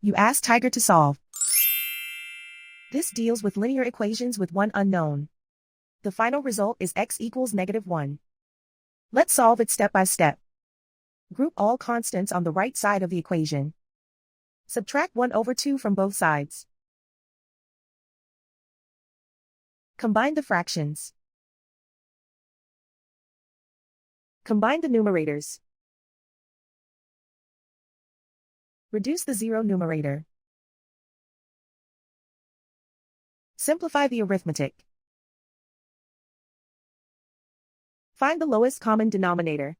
You ask Tiger to solve. This deals with linear equations with one unknown. The final result is x equals -1. Let's solve it step by step. Group all constants on the right side of the equation. Subtract 1/2 from both sides. Combine the fractions. Combine the numerators. Reduce the zero numerator. Simplify the arithmetic. Find the lowest common denominator.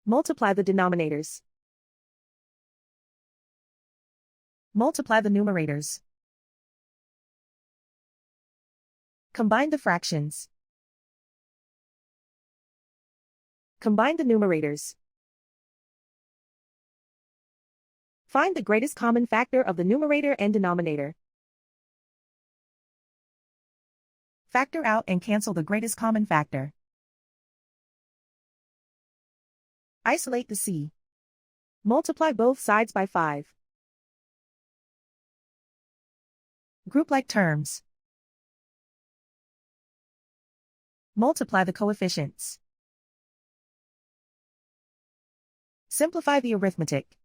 Multiply the denominators. Multiply the numerators. Combine the fractions. Combine the numerators. Find the greatest common factor of the numerator and denominator. Factor out and cancel the greatest common factor. Isolate the c. Multiply both sides by 5. Group like terms. Multiply the coefficients. Simplify the arithmetic.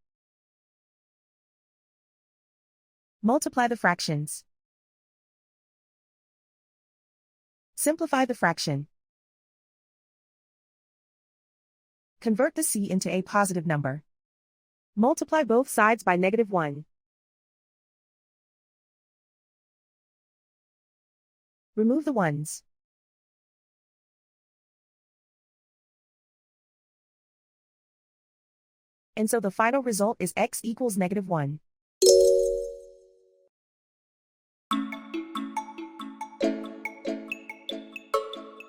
Multiply the fractions. Simplify the fraction. Convert the c into a positive number. Multiply both sides by -1. Remove the ones. And so the final result is x equals -1.